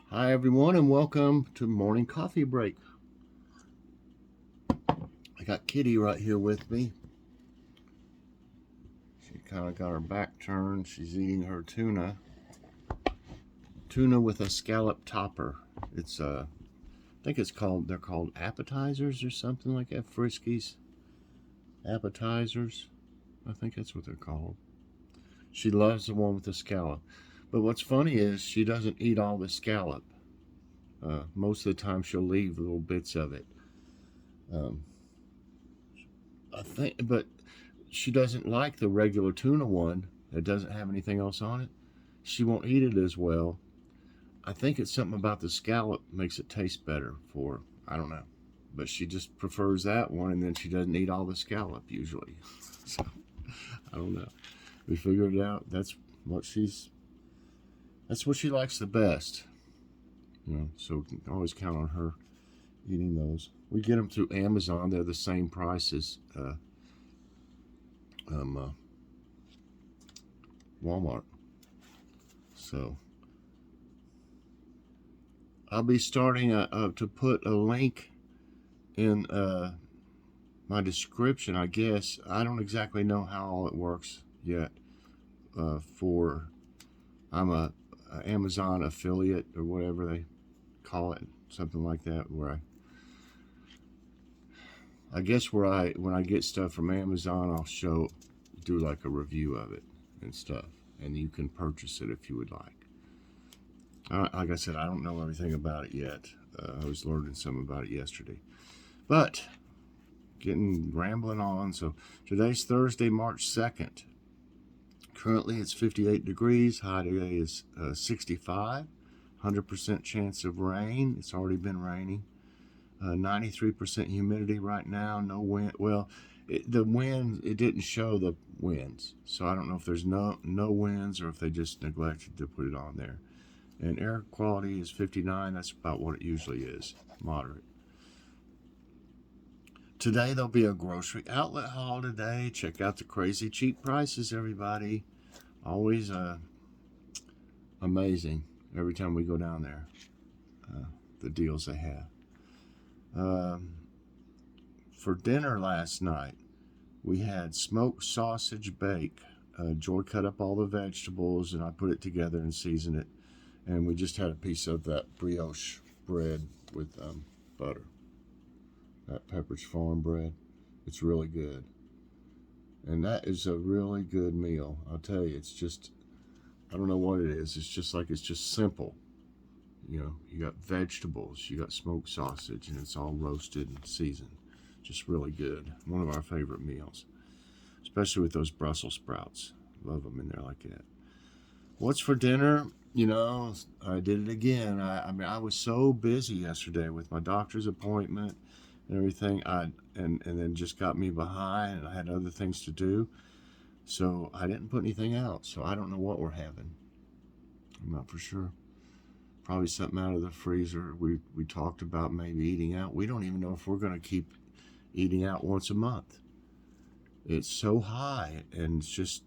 Hi everyone and welcome to morning coffee break. I got Kitty right here with me. She kind of got her back turned. She's eating her tuna with a scallop topper. It's I think they're called appetizers or something like that. Friskies appetizers. I think that's what they're called. She loves the one with the scallop. But what's funny is she doesn't eat all the scallop. Most of the time she'll leave little bits of it. Um, I think, but she doesn't like the regular tuna one that doesn't have anything else on it. She won't eat it as well. I think it's something about the scallop makes it taste better for her. I don't know. But she just prefers that one, and then she doesn't eat all the scallop usually. So I don't know. We figured it out. What she likes the best. So we can always count on her eating those. We get them through Amazon. They're the same price as Walmart. So I'll be starting to put a link in my description, I guess. I don't exactly know how all it works yet. I'm a Amazon affiliate or whatever they call it, something like that, where I guess when I get stuff from Amazon, I'll do like a review of it and stuff, and you can purchase it if you would like. Like I said, I don't know everything about it yet. I was learning some about it yesterday, but getting rambling on. So today's Thursday, March 2nd. Currently it's 58 degrees. High today is 65. 100% chance of rain. It's already been raining. 93% humidity right now. No wind. Well, the wind, it didn't show the winds, so I don't know if there's no winds or if they just neglected to put it on there. And air quality is 59. That's about what it usually is, moderate. Today there'll be a grocery outlet haul today. Check out the crazy cheap prices, everybody. Always amazing every time we go down there, the deals they have. For dinner last night, we had smoked sausage bake. Joy cut up all the vegetables and I put it together and seasoned it. And we just had a piece of that brioche bread with butter. That Pepperidge Farm bread. It's really good. And that is a really good meal. I'll tell you, it's just, I don't know what it is. It's just simple. You got vegetables, you got smoked sausage, and it's all roasted and seasoned. Just really good. One of our favorite meals. Especially with those Brussels sprouts. Love them in there like that. What's for dinner? I did it again. I was so busy yesterday with my doctor's appointment and everything. And then just got me behind, and I had other things to do. So I didn't put anything out. So I don't know what we're having. I'm not for sure. Probably something out of the freezer. We talked about maybe eating out. We don't even know if we're going to keep eating out once a month. It's so high, and it's just,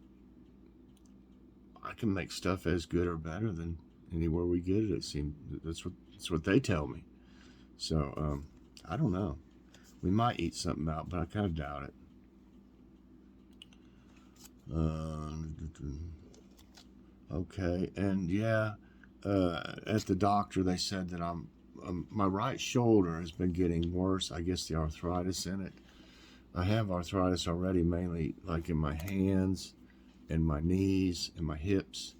I can make stuff as good or better than anywhere we get it. It seems that's what they tell me. So I don't know. We might eat something out, but I kind of doubt it. Okay, and yeah, at the doctor they said that my right shoulder has been getting worse. I guess the arthritis in it. I have arthritis already, mainly like in my hands and my knees and my hips.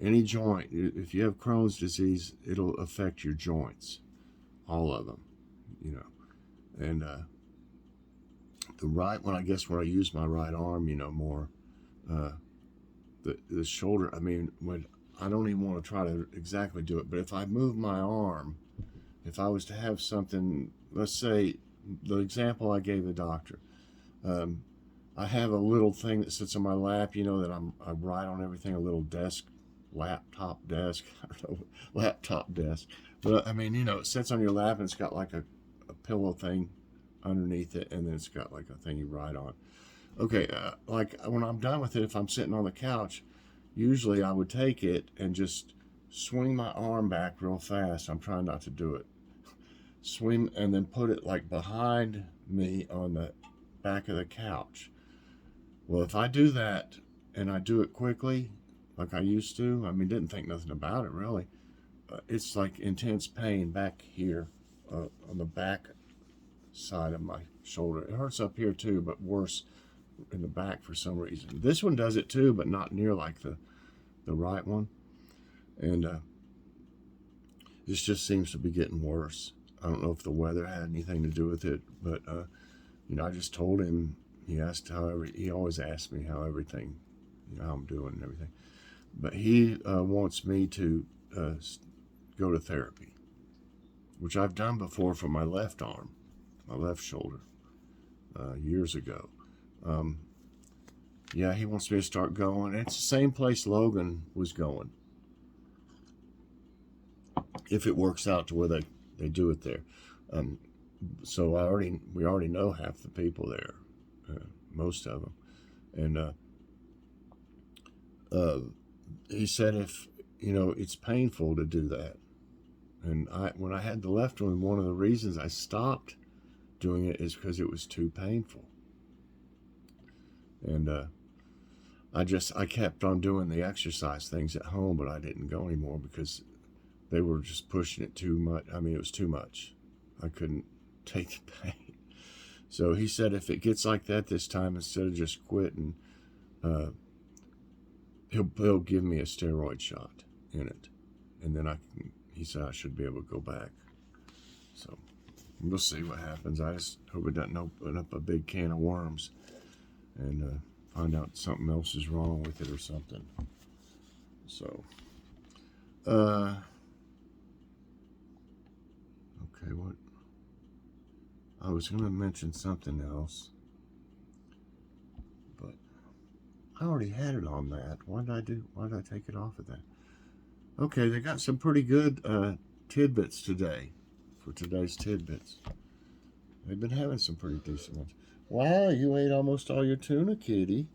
Any joint, if you have Crohn's disease, it'll affect your joints, all of them, And when I use my right arm, more, the shoulder. I mean, when I don't even want to try to exactly do it, but if I move my arm, if I was to have something, let's say the example I gave the doctor, I have a little thing that sits on my lap, that I write on everything, a little desk, laptop desk, I don't know, laptop desk. But I mean, it sits on your lap and it's got like a pillow thing underneath it, and then it's got like a thing you write on. Okay, like when I'm done with it, if I'm sitting on the couch, usually I would take it and just swing my arm back real fast. I'm trying not to do it. Swing and then put it like behind me on the back of the couch. Well, if I do that and I do it quickly, like I used to, I mean, didn't think nothing about it really. It's like intense pain back here on the back side of my shoulder. It hurts up here too, but worse in the back for some reason. This one does it too, but not near like the right one. And this just seems to be getting worse. I don't know if the weather had anything to do with it, but you know, I just told him. He always asks me how everything, you know, how I'm doing and everything. But he wants me to go to therapy, which I've done before for my left arm, my left shoulder, years ago. Yeah, he wants me to start going. It's the same place Logan was going, if it works out to where they do it there. So we already know half the people there, most of them, and he said if you know it's painful to do that, and when I had the left one of the reasons I stopped doing it is because it was too painful, and I kept on doing the exercise things at home, but I didn't go anymore because they were just pushing it too much. I mean, it was too much. I couldn't take the pain. So he said if it gets like that this time, instead of just quitting, he'll give me a steroid shot in it. And then he said I should be able to go back. So we'll see what happens. I just hope it doesn't open up a big can of worms and find out something else is wrong with it or something. So, okay, what? I was going to mention something else, but I already had it on that. Why did I take it off of that? Okay, they got some pretty good tidbits today for today's tidbits. They've been having some pretty decent ones. Wow, you ate almost all your tuna, kitty.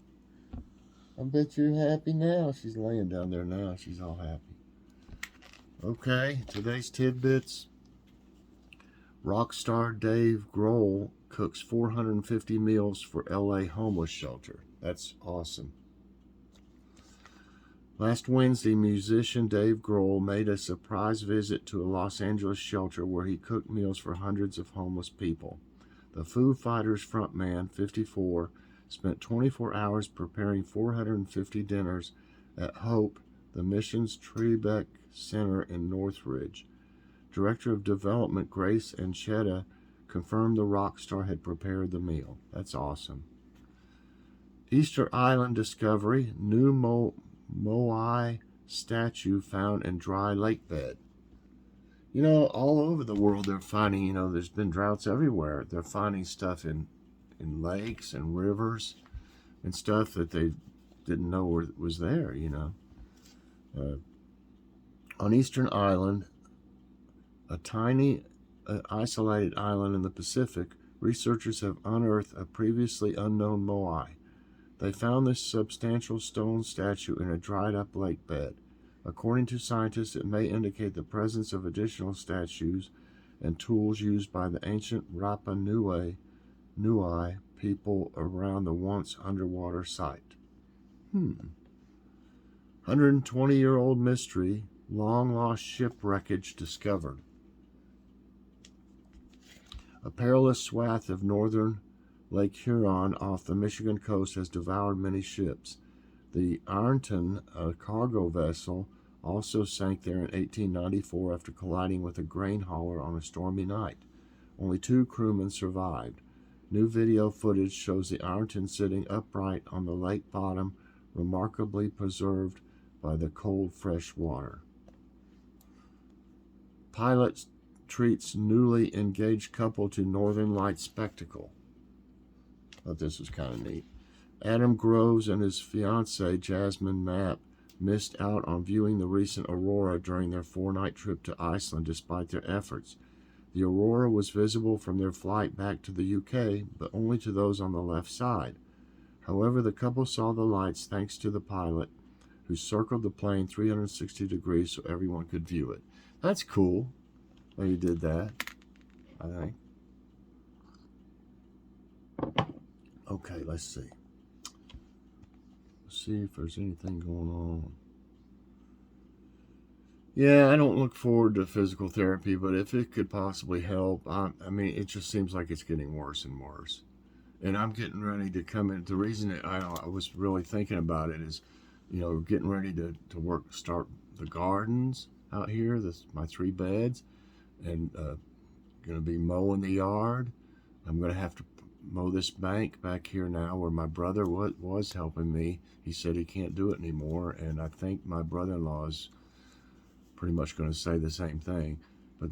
I bet you're happy now. She's laying down there now. She's all happy. Okay, today's tidbits. Rock star Dave Grohl cooks 450 meals for LA homeless shelter. That's awesome. Last Wednesday, musician Dave Grohl made a surprise visit to a Los Angeles shelter where he cooked meals for hundreds of homeless people. The Foo Fighters frontman, 54, spent 24 hours preparing 450 dinners at Hope, the Mission's Tribeca Center in Northridge. Director of Development Grace Anchetta confirmed the rock star had prepared the meal. That's awesome. Easter Island discovery, new Moai statue found in dry lake bed. You know, all over the world they're finding, you know, there's been droughts everywhere. They're finding stuff in lakes and rivers and stuff that they didn't know was there, you know. On Eastern Island, a tiny isolated island in the Pacific, researchers have unearthed a previously unknown moai. They found this substantial stone statue in a dried-up lake bed. According to scientists, it may indicate the presence of additional statues and tools used by the ancient Rapa Nui people around the once underwater site. 120-year-old mystery, long-lost ship wreckage discovered. A perilous swath of northern Lake Huron off the Michigan coast has devoured many ships. The Ironton, a cargo vessel, also sank there in 1894 after colliding with a grain hauler on a stormy night. Only 2 crewmen survived. New video footage shows the Ironton sitting upright on the lake bottom, remarkably preserved by the cold, fresh water. Pilot treats newly engaged couple to Northern Lights spectacle. Thought this was kind of neat. Adam Groves and his fiancée, Jasmine Mapp, missed out on viewing the recent aurora during their 4-night trip to Iceland despite their efforts. The aurora was visible from their flight back to the UK, but only to those on the left side. However, the couple saw the lights thanks to the pilot, who circled the plane 360 degrees so everyone could view it. That's cool. Well, he did that, I think. Okay, let's see. Let's see if there's anything going on. Yeah, I don't look forward to physical therapy, but if it could possibly help, I mean, it just seems like it's getting worse and worse. And I'm getting ready to come in. The reason that I was really thinking about it is, getting ready to start the gardens out here, my 3 beds, and going to be mowing the yard. I'm going to have to mow this bank back here now where my brother was helping me. He said he can't do it anymore, and I think my brother-in-law is pretty much going to say the same thing. But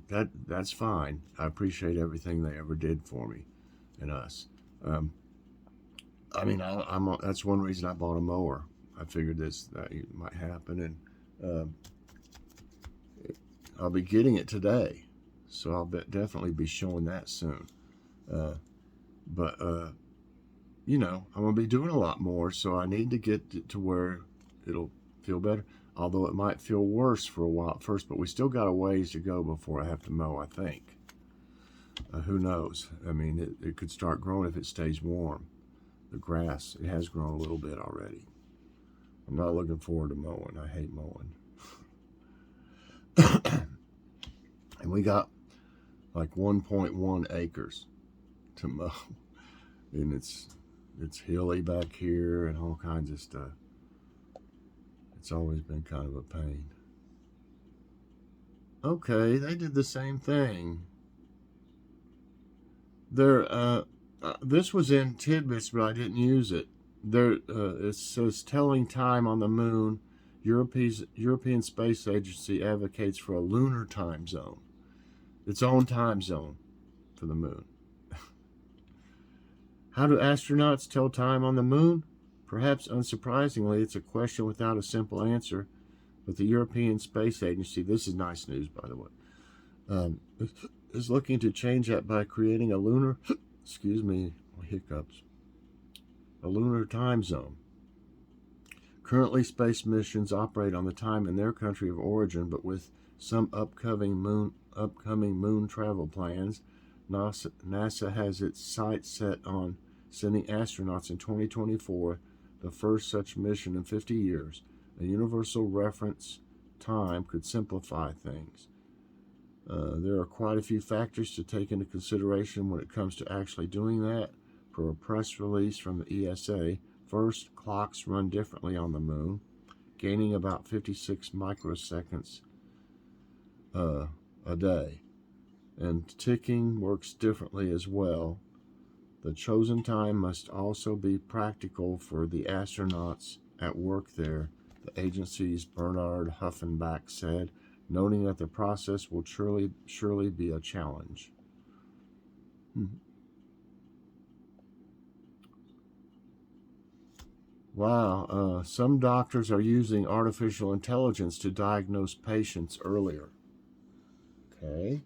that's fine. I appreciate everything they ever did for me and us. I mean, that's one reason I bought a mower. I figured that might happen, and I'll be getting it today, so I'll definitely be showing that soon. But I'm going to be doing a lot more, so I need to get to where it'll feel better. Although it might feel worse for a while at first, but we still got a ways to go before I have to mow, I think. Who knows? I mean, it could start growing if it stays warm. The grass, it has grown a little bit already. I'm not looking forward to mowing. I hate mowing. And we got like 1.1 acres to mow. And it's hilly back here and all kinds of stuff. It's always been kind of a pain. Okay, they did the same thing. This was in Tidbits, but I didn't use it. It says telling time on the moon. European Space Agency advocates for a lunar time zone, its own time zone for the moon. How do astronauts tell time on the moon? Perhaps unsurprisingly, it's a question without a simple answer, but the European Space Agency, this is nice news, by the way, is looking to change that by creating a lunar, a lunar time zone. Currently, space missions operate on the time in their country of origin, but with some upcoming moon travel plans, NASA has its sights set on sending astronauts in 2024, the first such mission in 50 years. A universal reference time could simplify things. There are quite a few factors to take into consideration when it comes to actually doing that. Per a press release from the ESA, first, clocks run differently on the moon, gaining about 56 microseconds a day. And ticking works differently as well. The chosen time must also be practical for the astronauts at work there, the agency's Bernard Huffenbach said, noting that the process will surely be a challenge. Wow, some doctors are using artificial intelligence to diagnose patients earlier. Okay.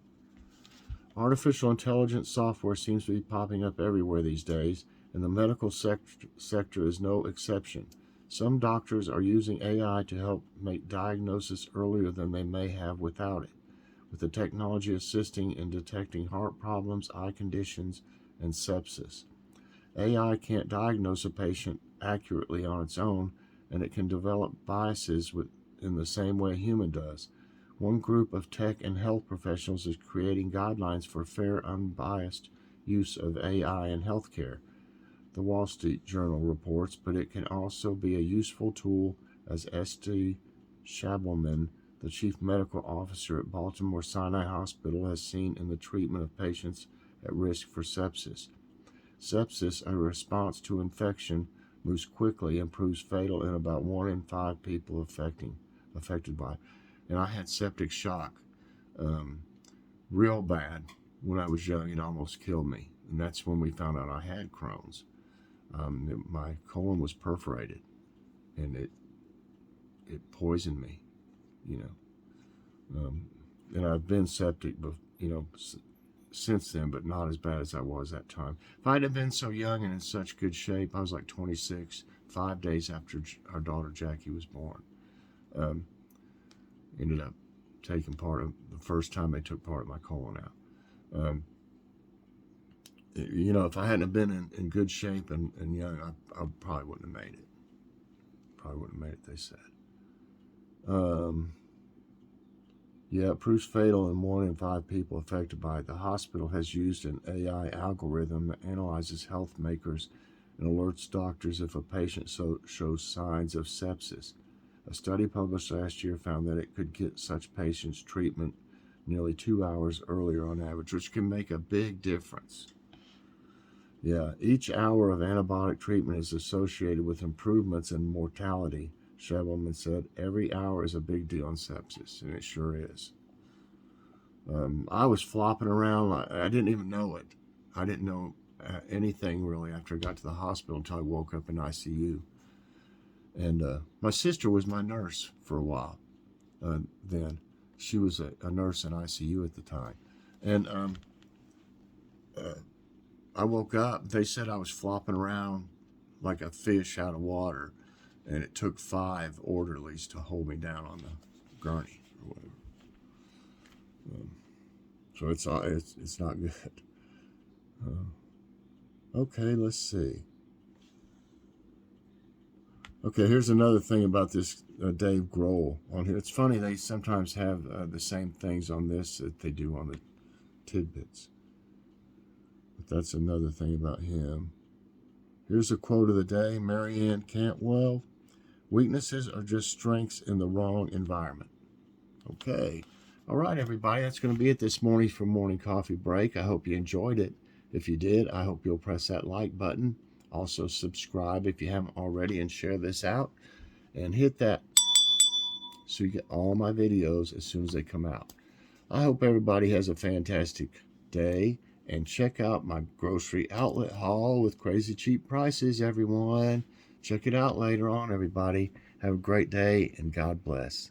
Artificial intelligence software seems to be popping up everywhere these days, and the medical sector is no exception. Some doctors are using AI to help make diagnosis earlier than they may have without it, with the technology assisting in detecting heart problems, eye conditions, and sepsis. AI can't diagnose a patient accurately on its own, and it can develop biases in the same way a human does. One group of tech and health professionals is creating guidelines for fair, unbiased use of AI in healthcare, the Wall Street Journal reports, but it can also be a useful tool, as Esti Schabelman, the chief medical officer at Baltimore Sinai Hospital, has seen in the treatment of patients at risk for sepsis. Sepsis, a response to infection, moves quickly and proves fatal in about 1 in 5 people affected by it. And I had septic shock real bad when I was young. It almost killed me. And that's when we found out I had Crohn's. My colon was perforated, and it poisoned me, and I've been septic, since then, but not as bad as I was that time. If I'd have been so young and in such good shape, I was like 26, 5 days after our daughter Jackie was born. Um, ended up taking part of the first time they took part of my colon out. You know, if I hadn't have been in good shape and young, I probably wouldn't have made it. Probably wouldn't have made it, they said. Yeah, it proves fatal in 1 in 5 people affected by it. The hospital has used an AI algorithm that analyzes health makers and alerts doctors if a patient shows signs of sepsis. A study published last year found that it could get such patients treatment nearly 2 hours earlier on average, which can make a big difference. Yeah, each hour of antibiotic treatment is associated with improvements in mortality. Shebelman said, every hour is a big deal in sepsis, and it sure is. I was flopping around. I didn't even know it. I didn't know anything really after I got to the hospital until I woke up in ICU. And my sister was my nurse for a while then. She was a nurse in ICU at the time. And I woke up. They said I was flopping around like a fish out of water. And it took 5 orderlies to hold me down on the gurney or whatever. So it's not good. Okay, let's see. Okay, here's another thing about this Dave Grohl on here. It's funny, they sometimes have the same things on this that they do on the Tidbits. But that's another thing about him. Here's a quote of the day, Marianne Cantwell. Weaknesses are just strengths in the wrong environment. Okay. All right, everybody. That's going to be it this morning for Morning Coffee Break. I hope you enjoyed it. If you did, I hope you'll press that like button. Also, subscribe if you haven't already and share this out. And hit that so you get all my videos as soon as they come out. I hope everybody has a fantastic day. And check out my grocery outlet haul with crazy cheap prices, everyone. Check it out later on, everybody. Have a great day, and God bless.